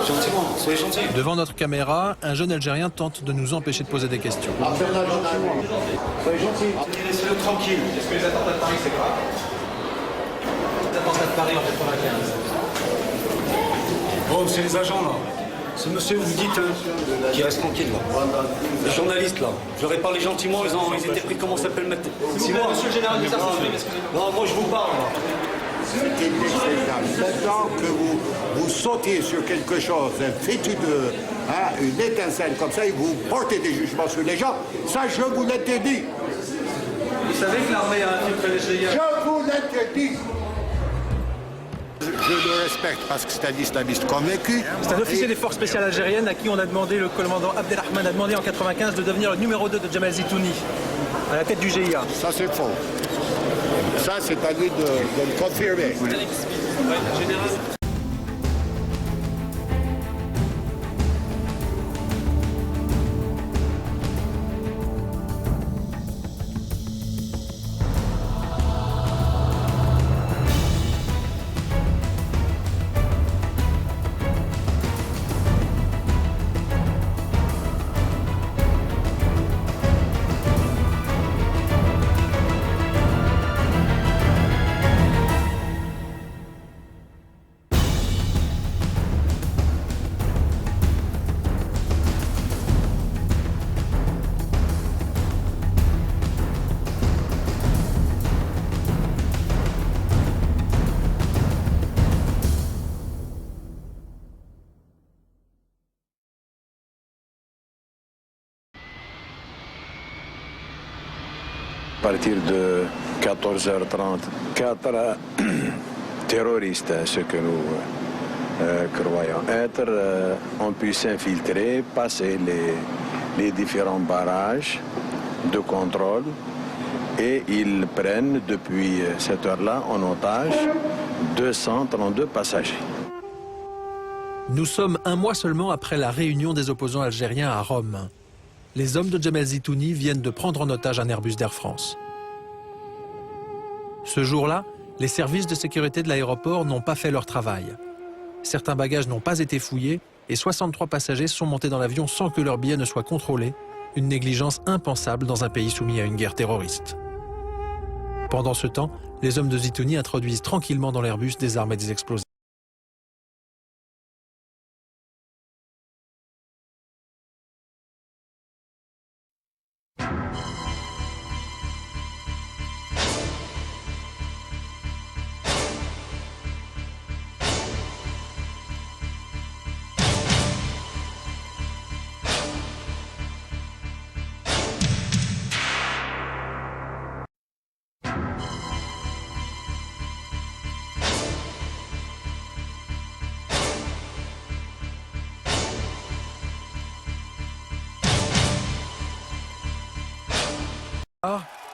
Gentiment, soyez gentils. Devant notre caméra, un jeune Algérien tente de nous empêcher de poser des questions. Soyez gentils. Laissez-le tranquille. Est-ce que les attentats de Paris, c'est grave? Les attentats de Paris en 95. Bon, c'est les agents, là. Ce monsieur, vous dites, qui reste tranquille, là. Les journalistes, là. Je leur ai parlé gentiment, ils étaient pris, comment ça s'appelle maintenant? C'est moi, monsieur le général, non, moi, je vous parle, là. C'est inexcusable. Maintenant que vous sautez sur quelque chose fétideux, une étincelle comme ça, et vous portez des jugements sur les gens, ça, je vous l'interdis. Vous savez que l'armée a infiltré les GIA? Je vous l'interdis. Je le respecte parce que c'est un islamiste convaincu. C'est un officier des forces spéciales algériennes à qui on a demandé, le commandant Abdelrahman a demandé en 95 de devenir le numéro 2 de Jamal Zitouni, à la tête du GIA. Ça, c'est faux. Ça, c'est à lui de le confirmer. À partir de 14h30, 4 terroristes, ce que nous croyons être, ont pu s'infiltrer, passer les différents barrages de contrôle et ils prennent depuis cette heure-là en otage 232 passagers. Nous sommes un mois seulement après la réunion des opposants algériens à Rome. Les hommes de Jamal Zitouni viennent de prendre en otage un Airbus d'Air France. Ce jour-là, les services de sécurité de l'aéroport n'ont pas fait leur travail. Certains bagages n'ont pas été fouillés et 63 passagers sont montés dans l'avion sans que leur billet ne soit contrôlé, une négligence impensable dans un pays soumis à une guerre terroriste. Pendant ce temps, les hommes de Zitouni introduisent tranquillement dans l'Airbus des armes et des explosifs.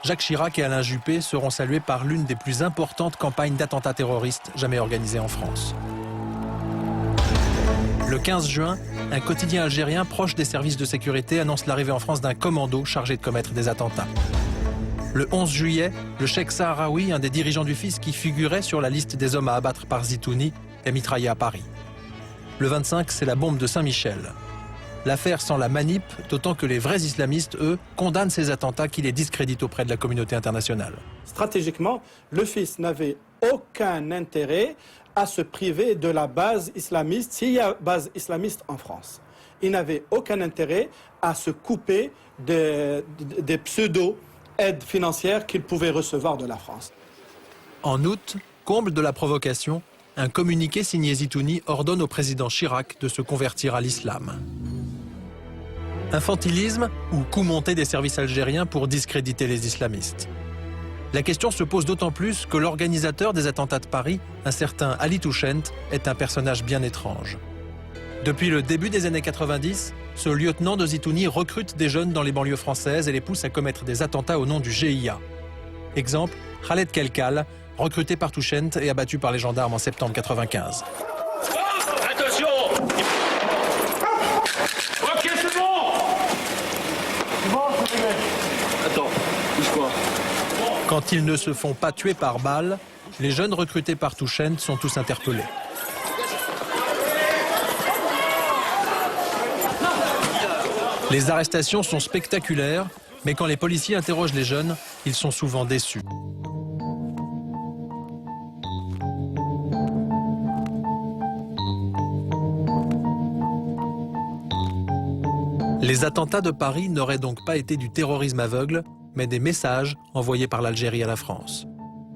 Jacques Chirac et Alain Juppé seront salués par l'une des plus importantes campagnes d'attentats terroristes jamais organisées en France. Le 15 juin, un quotidien algérien proche des services de sécurité annonce l'arrivée en France d'un commando chargé de commettre des attentats. Le 11 juillet, le cheikh Sahraoui, un des dirigeants du FIS qui figurait sur la liste des hommes à abattre par Zitouni, est mitraillé à Paris. Le 25, c'est la bombe de Saint-Michel. L'affaire sent la manip, d'autant que les vrais islamistes, eux, condamnent ces attentats qui les discréditent auprès de la communauté internationale. Stratégiquement, le FIS n'avait aucun intérêt à se priver de la base islamiste, s'il y a base islamiste en France. Il n'avait aucun intérêt à se couper des pseudo-aides financières qu'il pouvait recevoir de la France. En août, comble de la provocation, un communiqué signé Zitouni ordonne au président Chirac de se convertir à l'islam. Infantilisme ou coup monté des services algériens pour discréditer les islamistes? La question se pose d'autant plus que l'organisateur des attentats de Paris, un certain Ali Touchent, est un personnage bien étrange. Depuis le début des années 90, ce lieutenant de Zitouni recrute des jeunes dans les banlieues françaises et les pousse à commettre des attentats au nom du GIA. Exemple, Khaled Kelkal, recruté par Touchent et abattu par les gendarmes en septembre 95. Attention! Ok, c'est bon! Attends, bouge-toi. Quand ils ne se font pas tuer par balle, les jeunes recrutés par Touchent sont tous interpellés. Les arrestations sont spectaculaires, mais quand les policiers interrogent les jeunes, ils sont souvent déçus. Les attentats de Paris n'auraient donc pas été du terrorisme aveugle, mais des messages envoyés par l'Algérie à la France.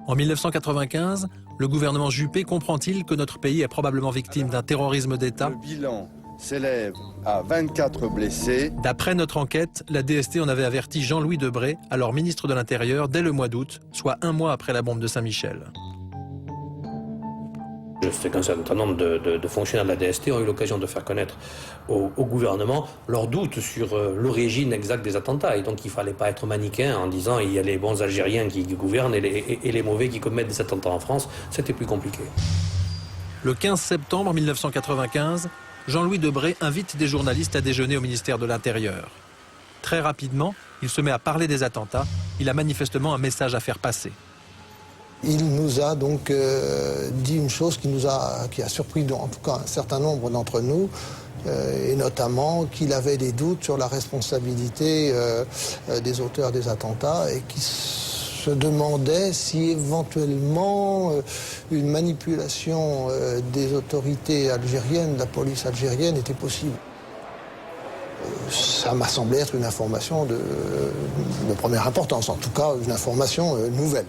En 1995, le gouvernement Juppé comprend-il que notre pays est probablement victime d'un terrorisme d'État? Le bilan s'élève à 24 blessés. D'après notre enquête, la DST en avait averti Jean-Louis Debré, alors ministre de l'Intérieur, dès le mois d'août, soit 1 mois après la bombe de Saint-Michel. Je sais qu'un certain nombre de fonctionnaires de la DST ont eu l'occasion de faire connaître au gouvernement leurs doutes sur l'origine exacte des attentats. Et donc il ne fallait pas être manichéen en disant il y a les bons Algériens qui gouvernent et les mauvais qui commettent des attentats en France. C'était plus compliqué. Le 15 septembre 1995, Jean-Louis Debré invite des journalistes à déjeuner au ministère de l'Intérieur. Très rapidement, il se met à parler des attentats. Il a manifestement un message à faire passer. Il nous a donc dit une chose qui a surpris en tout cas un certain nombre d'entre nous, et notamment qu'il avait des doutes sur la responsabilité des auteurs des attentats et qui se demandait si éventuellement une manipulation des autorités algériennes, de la police algérienne, était possible. Ça m'a semblé être une information de première importance, en tout cas une information nouvelle.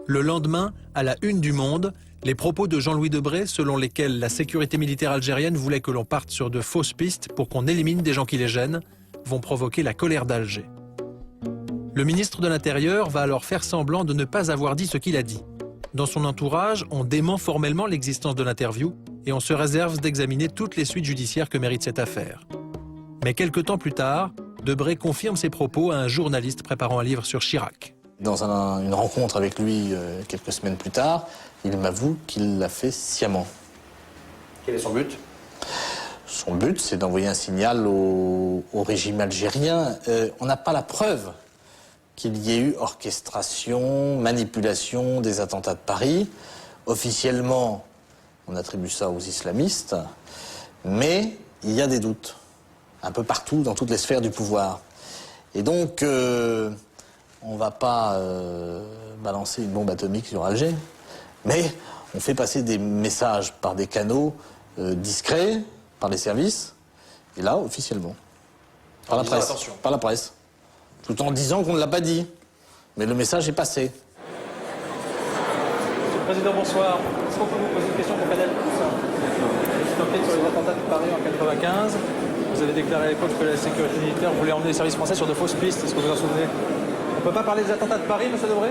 Le lendemain, à la une du Monde, les propos de Jean-Louis Debré selon lesquels la sécurité militaire algérienne voulait que l'on parte sur de fausses pistes pour qu'on élimine des gens qui les gênent, vont provoquer la colère d'Alger. Le ministre de l'Intérieur va alors faire semblant de ne pas avoir dit ce qu'il a dit. Dans son entourage, on dément formellement l'existence de l'interview et on se réserve d'examiner toutes les suites judiciaires que mérite cette affaire. Mais quelque temps plus tard, Debré confirme ses propos à un journaliste préparant un livre sur Chirac. Dans une rencontre avec lui quelques semaines plus tard, il m'avoue qu'il l'a fait sciemment. Quel est son but? Son but, c'est d'envoyer un signal au régime algérien. On n'a pas la preuve qu'il y ait eu orchestration, manipulation des attentats de Paris. Officiellement, on attribue ça aux islamistes, mais il y a des doutes, un peu partout, dans toutes les sphères du pouvoir. Et donc, on ne va pas balancer une bombe atomique sur Alger, mais on fait passer des messages par des canaux discrets, par les services, et là, officiellement, par la presse. Par la presse. Tout en disant qu'on ne l'a pas dit, mais le message est passé. Monsieur le Président, bonsoir. Est-ce qu'on peut vous poser une question pour Canal+. Petite enquête sur les attentats de Paris en 1995. Vous avez déclaré à l'époque que la sécurité militaire voulait emmener les services français sur de fausses pistes. Est-ce que vous en souvenez? On ne peut pas parler des attentats de Paris, monsieur Debré?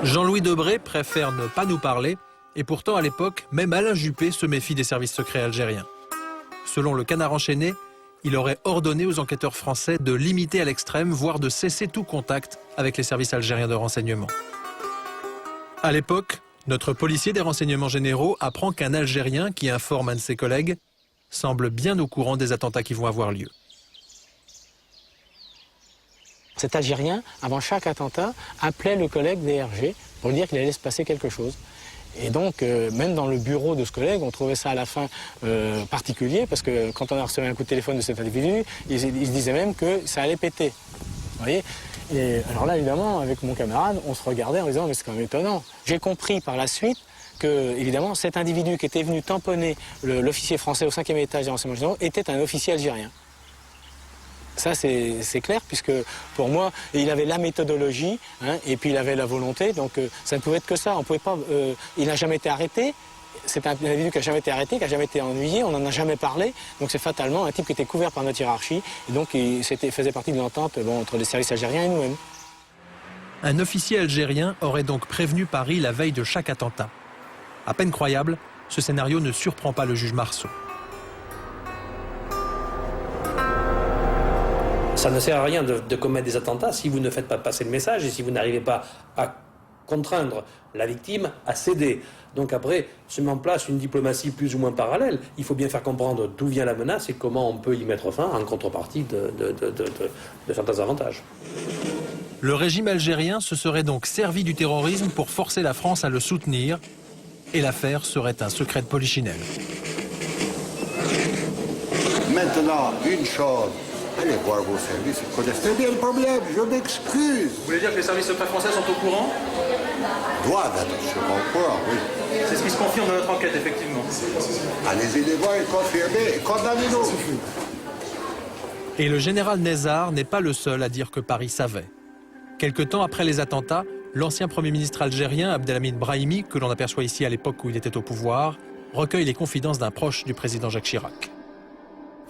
Jean-Louis Debré préfère ne pas nous parler, et pourtant à l'époque, même Alain Juppé se méfie des services secrets algériens. Selon le Canard enchaîné, il aurait ordonné aux enquêteurs français de limiter à l'extrême, voire de cesser tout contact avec les services algériens de renseignement. À l'époque, notre policier des renseignements généraux apprend qu'un Algérien qui informe un de ses collègues semble bien au courant des attentats qui vont avoir lieu. Cet Algérien, avant chaque attentat, appelait le collègue DRG pour lui dire qu'il allait se passer quelque chose. Et donc, même dans le bureau de ce collègue, on trouvait ça à la fin particulier, parce que quand on a reçu un coup de téléphone de cet individu, il se disait même que ça allait péter. Vous voyez? Et alors là, évidemment, avec mon camarade, on se regardait en disant « mais c'est quand même étonnant ». J'ai compris par la suite que, évidemment, cet individu qui était venu tamponner l'officier français au 5e étage des renseignements généraux était un officier algérien. Ça, c'est clair, puisque pour moi, il avait la méthodologie, hein, et puis il avait la volonté, donc ça ne pouvait être que ça. On pouvait pas, il n'a jamais été arrêté, c'est un individu qui n'a jamais été arrêté, qui n'a jamais été ennuyé, on n'en a jamais parlé, donc c'est fatalement un type qui était couvert par notre hiérarchie, et donc il faisait partie de l'entente entre les services algériens et nous-mêmes. Un officier algérien aurait donc prévenu Paris la veille de chaque attentat. À peine croyable, ce scénario ne surprend pas le juge Marceau. Ça ne sert à rien de commettre des attentats si vous ne faites pas passer le message et si vous n'arrivez pas à contraindre la victime à céder. Donc après, se met en place une diplomatie plus ou moins parallèle. Il faut bien faire comprendre d'où vient la menace et comment on peut y mettre fin en contrepartie de certains avantages. Le régime algérien se serait donc servi du terrorisme pour forcer la France à le soutenir, et l'affaire serait un secret de polichinelle. Maintenant, une chose, allez voir vos services, ils connaissent très bien le problème, je m'excuse. Vous voulez dire que les services secrets français sont au courant? Doivent être sûrement au courant, oui. C'est ce qui se confirme dans notre enquête, effectivement. Allez-y les voir et confirmer, et condamnez-nous. Et le général Nezzar n'est pas le seul à dire que Paris savait. Quelque temps après les attentats, l'ancien Premier ministre algérien Abdelhamid Brahimi, que l'on aperçoit ici à l'époque où il était au pouvoir, recueille les confidences d'un proche du président Jacques Chirac.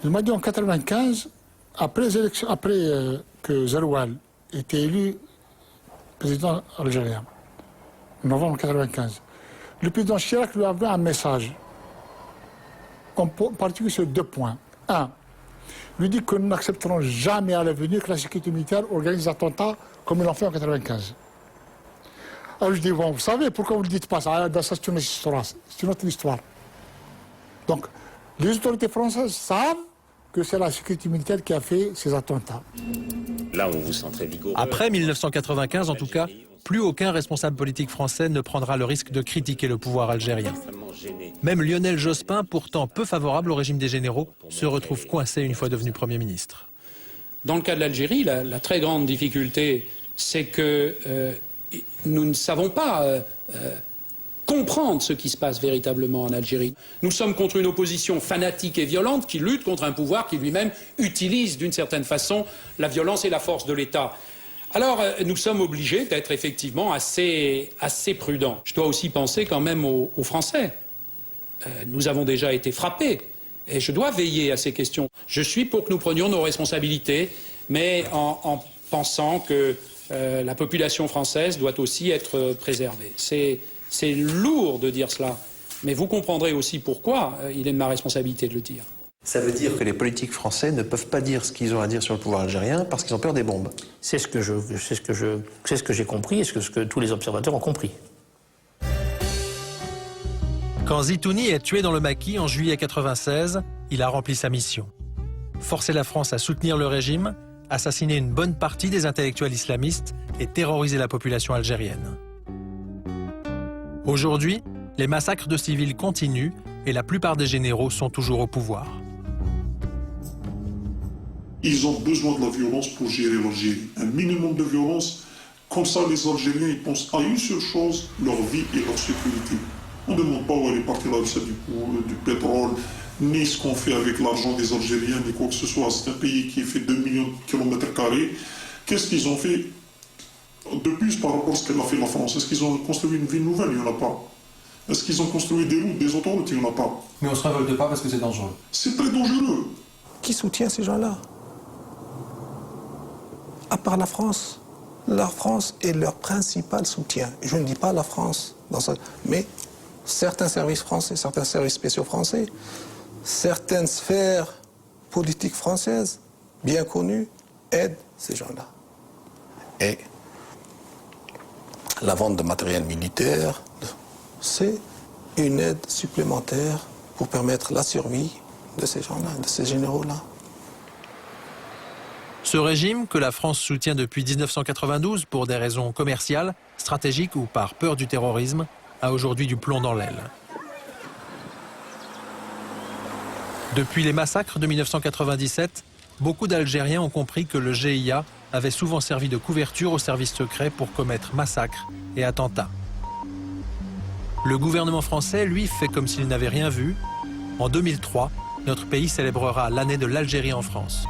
Il m'a dit en 1995, après que Zeroual était élu président algérien, en novembre 1995, le président Chirac lui a envoyé un message, en particulier sur 2 points. 1. Lui dit que nous n'accepterons jamais à l'avenir que la sécurité militaire organise des attentats comme ils l'ont fait en 1995. Alors je dis, bon, vous savez, pourquoi vous ne le dites pas? Ça, c'est une histoire. C'est une autre histoire. Donc, les autorités françaises savent que c'est la sécurité militaire qui a fait ces attentats. Là, on vous sent très vigoureux. Après 1995, en tout cas, plus aucun responsable politique français ne prendra le risque de critiquer le pouvoir algérien. Même Lionel Jospin, pourtant peu favorable au régime des généraux, se retrouve coincé une fois devenu Premier ministre. Dans le cas de l'Algérie, la très grande difficulté, c'est que nous ne savons pas comprendre ce qui se passe véritablement en Algérie. Nous sommes contre une opposition fanatique et violente qui lutte contre un pouvoir qui lui-même utilise d'une certaine façon la violence et la force de l'État. Alors, nous sommes obligés d'être effectivement assez prudents. Je dois aussi penser quand même aux Français. Nous avons déjà été frappés et je dois veiller à ces questions. Je suis pour que nous prenions nos responsabilités, mais en pensant que la population française doit aussi être préservée. C'est lourd de dire cela, mais vous comprendrez aussi pourquoi il est de ma responsabilité de le dire. Ça veut dire que les politiques français ne peuvent pas dire ce qu'ils ont à dire sur le pouvoir algérien parce qu'ils ont peur des bombes. C'est ce que j'ai compris et ce que tous les observateurs ont compris. Quand Zitouni est tué dans le maquis en juillet 1996, il a rempli sa mission. Forcer la France à soutenir le régime, assassiner une bonne partie des intellectuels islamistes et terroriser la population algérienne. Aujourd'hui, les massacres de civils continuent et la plupart des généraux sont toujours au pouvoir. Ils ont besoin de la violence pour gérer l'Algérie. Un minimum de violence, comme ça les Algériens ils pensent à une seule chose, leur vie et leur sécurité. On ne demande pas où elle est partie la recette du pétrole, ni ce qu'on fait avec l'argent des Algériens, ni quoi que ce soit. C'est un pays qui fait 2 millions de kilomètres carrés. Qu'est-ce qu'ils ont fait de plus par rapport à ce qu'elle a fait la France? Est-ce qu'ils ont construit une ville nouvelle? Il n'y en a pas. Est-ce qu'ils ont construit des routes, des autoroutes? Il n'y en a pas. Mais on ne se révolte pas parce que c'est dangereux. C'est très dangereux. Qui soutient ces gens-là? À part la France. La France est leur principal soutien. Je ne dis pas la France, mais certains services français, certains services spéciaux français, certaines sphères politiques françaises, bien connues, aident ces gens-là. Et la vente de matériel militaire, c'est une aide supplémentaire pour permettre la survie de ces gens-là, de ces généraux-là. Ce régime, que la France soutient depuis 1992 pour des raisons commerciales, stratégiques ou par peur du terrorisme, a aujourd'hui du plomb dans l'aile. Depuis les massacres de 1997, beaucoup d'Algériens ont compris que le GIA avait souvent servi de couverture aux services secrets pour commettre massacres et attentats. Le gouvernement français, lui, fait comme s'il n'avait rien vu. En 2003, notre pays célébrera l'année de l'Algérie en France.